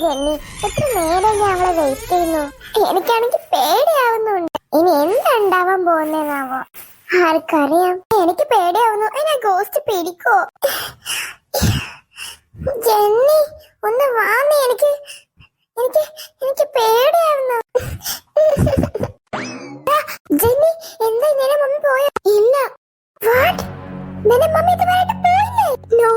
Jenny, എത്ര നേരം ഞാൻ അവളെ വെയിറ്റ് ചെയ്യുന്നു. എനിക്കാണെങ്കിൽ പേടിയാവുന്നുണ്ട്. ഇനി എന്താ ഉണ്ടാവാൻ പോകുന്നേന്നാവോ, ആർക്കറിയാം. എനിക്ക് പേടിയാവുന്നു. എന്നെ ഗോസ്റ്റ് പിടിക്കോ? ജെന്നി ഒന്ന് വാങ്ങി, എനിക്ക് എനിക്ക് എനിക്ക് പേടിയാവുന്നു. ജെന്നി, എന്താ ഇന്നലെ മമ്മി പോയോ? ഇല്ല. വാട്ട്? ഇന്നലെ മമ്മി ഇതുവരെയായിട്ട് പോയില്ലേ? നോ,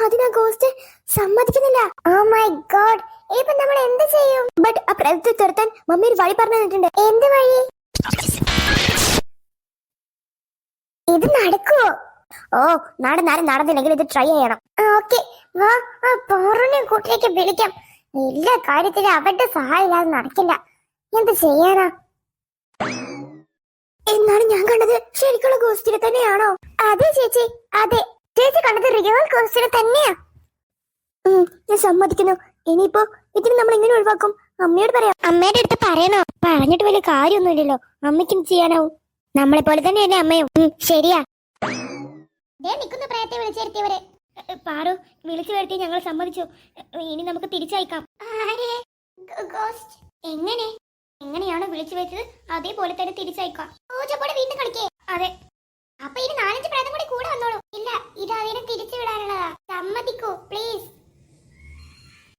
അതിനാ ഗോസ്റ്റ് സമ്മതിക്കുന്നില്ല. ഓ മൈ ഗോഡ്, ഇപ്പൊ നമ്മൾ എന്ത് ചെയ്യും? ബട്ട് ആ പ്രേതത്തെ തുരത്താൻ മമ്മി ഒരു വഴി പറഞ്ഞു തന്നിട്ടുണ്ട്. എന്ത് വഴി? ഇത് നടക്കുവോ? ഓ, നടന്നില്ലെങ്കിൽ ഇത് ട്രൈ ചെയ്യണം. ഓക്കെ, വാ, ആ പോറിനെ കൂട്ടിലേക്ക് വിളിക്കാം. എല്ലാ കാര്യത്തിലും അവരുടെ സഹായം ഇല്ലാതെ നടക്കില്ല. എന്ത് ചെയ്യാനാ? എന്നാണ് ഞാൻ കണ്ടത് ശരിക്കുള്ള ഗോസ്റ്റിനെ തന്നെയാണോ? അതെ ചേച്ചി, അതെ. ചേച്ചി കണ്ടത് റിയൽ ഗോസ്റ്റിനെ തന്നെയാ. ഞാൻ സമ്മതിക്കുന്നു. ഇനിയിപ്പോ ഇതിന് നമ്മൾ എങ്ങനെ ഒഴിവാക്കും? അമ്മയോട് പറയാം. അമ്മയുടെ അടുത്ത് പറയണോ? പറഞ്ഞിട്ട് വലിയ കാര്യമൊന്നുമില്ലല്ലോ. അമ്മയ്ക്കും ചെയ്യാനാവും. നമ്മളെ പോലെ തന്നെയല്ലേ അമ്മയും. ശരിയാ. പാറു, വിളിച്ചു വരുത്തി ഞങ്ങൾ സമ്മതിച്ചു. ഇനി നമുക്ക് തിരിച്ചയക്കാം. എങ്ങനെയാണോ വിളിച്ചു വെച്ചത് അതേപോലെ തന്നെ തിരിച്ചയക്കാം. വീണ്ടും കളിക്കേ. അതെ. അപ്പൊ ഇനി 4-5 പ്രേതം കൂടി കൂടെ വന്നോളൂ. ഇല്ല, ഇത് അതിനെ തിരിച്ചു വിടാനുള്ളതാ. സമ്മതിക്കൂ പ്ലീസ്.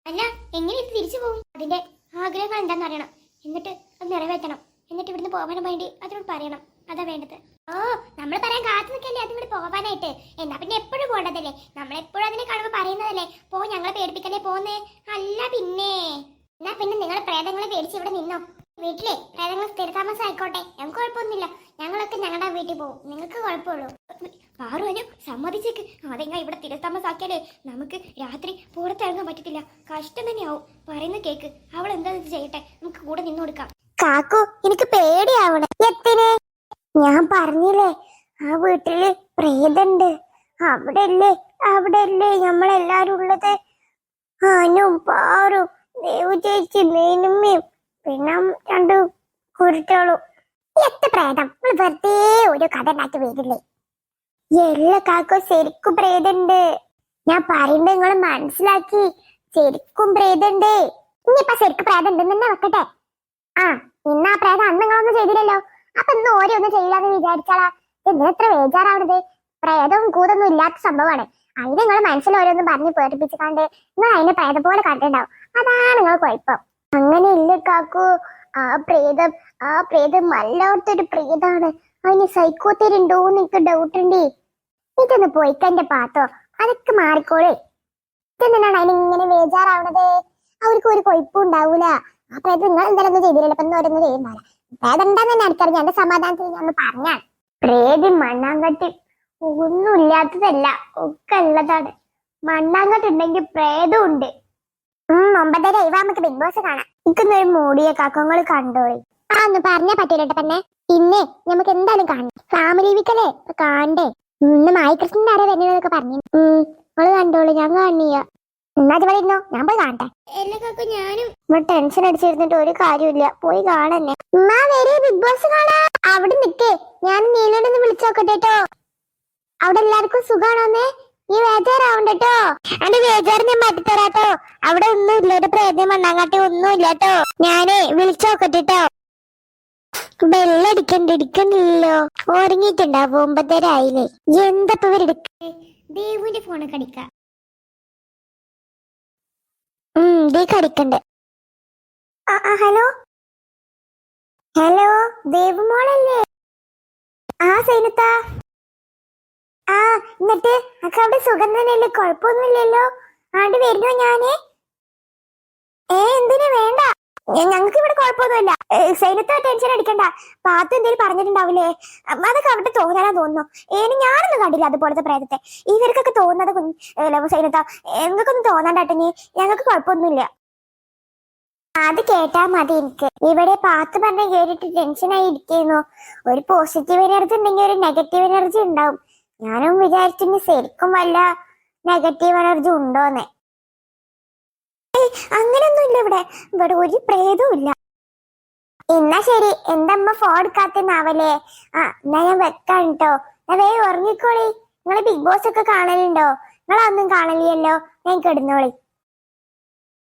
അല്ല, എങ്ങനെ ഇത് തിരിച്ചു പോകും? അതിന്റെ ആഗ്രഹങ്ങൾ എന്താന്ന് അറിയണം. എന്നിട്ട് അത് നിറവേറ്റണം. എന്നിട്ട് ഇവിടുന്ന് പോകാൻ വേണ്ടി അതിനോട് പറയണം. അതാ വേണ്ടത്. ഓ, നമ്മൾ പറയാൻ കാത്തു നിൽക്കല്ലേ അതിവിടെ പോകാനായിട്ട്. എന്നാ പിന്നെ എപ്പോഴും പോകേണ്ടതല്ലേ? നമ്മളെപ്പോഴും അതിനെ കാണുമ്പോൾ പറയുന്നതല്ലേ, പോ, ഞങ്ങളെ പേടിപ്പിക്കല്ലേ പോന്നേ. അല്ല പിന്നെ. എന്നാ പിന്നെ നിങ്ങൾ പ്രേതങ്ങളെ പേടിച്ച് ഇവിടെ നിന്നോ. വീട്ടിലെ പ്രേതങ്ങൾ സ്ഥിരതാമസം ആയിക്കോട്ടെ, ഞങ്ങൾക്ക് കുഴപ്പമൊന്നുമില്ല. ഞങ്ങളൊക്കെ ഞങ്ങളുടെ വീട്ടിൽ പോകും. നിങ്ങൾക്ക് കുഴപ്പമുള്ളൂ. പാറുവനു സമ്മതിച്ചേക്ക്. അതെങ്ങനെ ഇവിടെ സ്ഥിരതാമസാക്കിയാലേ നമുക്ക് രാത്രി പുറത്തിറങ്ങാൻ പറ്റത്തില്ല. കഷ്ടം തന്നെയാവും. പറയുന്ന കേക്ക്. അവൾ എന്താ ചെയ്യട്ടെ, നമുക്ക് കൂടെ നിന്നു കൊടുക്കാം. കാക്കു, എനിക്ക് പേടിയാവണം. എത്തിനെ ഞാൻ പറഞ്ഞില്ലേ, ആ വീട്ടില് പ്രേതണ്ട്. അവിടെയല്ലേ നമ്മളെല്ലാരും ഉള്ളത്. ആനും പാറും ദേവു ചേച്ചി മേനുമ്മയും പിന്നെ 2 കുരുട്ടോളും. എത്ര പ്രേതം? വെറുതെ ഒരു കഥ ഉണ്ടാക്കി വരില്ലേ? എല്ലാ കാക്കോ, ശരിക്കും പ്രേതണ്ട്. ഞാൻ പറയുന്നത് നിങ്ങൾ മനസ്സിലാക്കി. ശരിക്കും പ്രേതണ്ട്. ഇനിയിപ്പ ശരിക്കും പ്രേതം ഉണ്ടെന്ന് തന്നെ വെക്കട്ടെ. ആ, ഇന്ന് ആ പ്രേതം അന്ന് നിങ്ങളൊന്നും ചെയ്തില്ലല്ലോ. അപ്പൊ ഇന്ന് ഓരോന്നും ചെയ്യില്ലാന്ന് വിചാരിച്ചാളാ. എന്തിനാ ഇത്ര വേജാറാവണത്? പ്രേതവും കൂതൊന്നും ഇല്ലാത്ത സംഭവമാണ്. അതിന് നിങ്ങൾ മനസ്സിൽ ഓരോന്നും പറഞ്ഞ് പേടിപ്പിച്ചിക്കാണ്ട് നിങ്ങൾ അതിനെ പ്രേതം പോലെ കണ്ടിട്ടുണ്ടാവും. അതാണ് നിങ്ങൾ കുഴപ്പം. അങ്ങനെ ഇല്ല കാക്കു. ആ പ്രേതം വല്ലാത്തൊരു പ്രേതാണ്. അതിന് സൈക്കോത്തരുണ്ടോന്ന് എനിക്ക് ഡൗട്ട് ഉണ്ട്. ഇതൊന്ന് പോയിക്കന്റെ പാത്തോ, അതൊക്കെ മാറിക്കോളേ. ഇതെന്തിനാണ് അതിനിങ്ങനെ വേജാറാവണത്? അവർക്ക് ഒരു കുഴപ്പം ഉണ്ടാവൂല. ആ പ്രേതം നിങ്ങൾ എന്തായാലും ചെയ്തില്ലല്ലോ. അപ്പൊ ഓരോന്നും ചെയ്യുന്നില്ല. പ്രേതം എന്താന്ന് തന്നെ അടുത്തറിഞ്ഞ എന്റെ സമാധാനത്തിൽ ഞാൻ പറഞ്ഞാണ്. പ്രേതം മണ്ണാങ്കട്ടി ഒന്നും ഇല്ലാത്തതല്ല, ഒക്കെ ഉള്ളതാണ്. മണ്ണാങ്കട്ട് ഉണ്ടെങ്കിൽ പ്രേതം ഉണ്ട്. 9:30 നമുക്ക് ബിഗ് ബോസ് കാണാം. എനിക്കൊന്നൊരു മൂടിയ കാക്കങ്ങൾ കണ്ടോളി. ആ, ഒന്ന് പറഞ്ഞാ പറ്റൂലോ പിന്നെ. പിന്നെ നമുക്ക് എന്തായാലും കാണണം. ഫാമിലി വീക്കല്ലേ കാണണ്ടേ. ഇന്ന് മായികൃഷ്ണന്റെ ആരെ വരുന്നതൊക്കെ പറഞ്ഞു. നമ്മള് കണ്ടോളൂ, ഞാൻ കാണിയ. എന്നാ അതുപോലെ ഇരുന്നോ, ഞാൻ പോയി കാണട്ടെ. എല്ലാ കാക്കും ഞാനും ടെൻഷൻ അടിച്ചിരുന്നിട്ട് ഒരു കാര്യമില്ല. പോയി കാണന്നെ. എന്നാ വരെ ബിഗ് ബോസ് കാണാ. അവിടെ നിക്കേ, ഞാൻ നീലോടൊന്ന് വിളിച്ചോക്കട്ടെ കേട്ടോ. അവിടെ എല്ലാവർക്കും സുഖാണോന്നേ? ഈ വേജാറാവണ്ടോ? എന്റെ വേജാറ് ഞാൻ മാറ്റിത്തരാട്ടോ. അവിടെ ഒന്നും ഇല്ല, ഒരു പ്രേതം മണ്ണാങ്കാട്ടി ഒന്നും ഇല്ലാട്ടോ. ഞാനേ വിളിച്ചോക്കട്ടോ. ബെല്ലടിക്കണ്ടിരിക്കണില്ലല്ലോ. ഉറങ്ങിയിട്ടുണ്ടാവും. 9:30 ആയില്ലേ. എന്തപ്പോ ഇവരെടുക്ക? ദേവുവിന്റെ ഫോണൊക്കെ അടിക്ക. ദേ കടിക്കണ്ട്. ഹലോ ദേവു മോളല്ലേ? ആ സൈനത്താ. ആ, എന്നിട്ട് അക്ക അവിടെ സുഖം തന്നെയല്ലേ? കുഴപ്പമൊന്നുമില്ലല്ലോ. ആണ്ട് വരുന്നോ ഞാന്? എന്തിനാ? വേണ്ട, ഞങ്ങൾക്ക് ഇവിടെ കുഴപ്പമൊന്നുമില്ല. സൈനത്താ ടെൻഷൻ അടിക്കണ്ട. പാത്തു എന്തേലും പറഞ്ഞിട്ടുണ്ടാവില്ലേ? അതൊക്കെ അവിടെ തോന്നാനാ തോന്നുന്നു. ഞാനൊന്നും കണ്ടില്ല അതുപോലത്തെ പ്രേതത്തെ. ഇവർക്കൊക്കെ തോന്നുന്നത് സൈനത്താ. ഞങ്ങൾക്കൊന്നും തോന്നാണ്ടാട്ടെ. ഞങ്ങൾക്ക് കുഴപ്പമൊന്നുമില്ല. അത് കേട്ടാ മതി എനിക്ക്. ഇവിടെ പാത്ത് പറഞ്ഞ കേട്ടിട്ട് ടെൻഷനായി ഇരിക്കുന്നു. ഒരു പോസിറ്റീവ് എനർജി ഉണ്ടെങ്കിൽ ഒരു നെഗറ്റീവ് എനർജി ഉണ്ടാവും. ഞാനും വിചാരിച്ചു ശരിക്കും വല്ല നെഗറ്റീവ് എനർജി ഉണ്ടോന്ന്. അങ്ങനൊന്നും ഇല്ല ഇവിടെ ഒരു പ്രേതവും ഇല്ല. എന്നാ ശരി, എന്റെ അമ്മ ഫോൺ എടുക്കാത്തന്നാവല്ലേ? എന്നാ ഞാൻ വെക്കാൻ കേട്ടോ. ഞാൻ വേഗം ഉറങ്ങിക്കോളി. നിങ്ങള് ബിഗ് ബോസ് ഒക്കെ കാണലുണ്ടോ? നിങ്ങളൊന്നും കാണലില്ലല്ലോ. ഞാൻ കിടന്നോളി.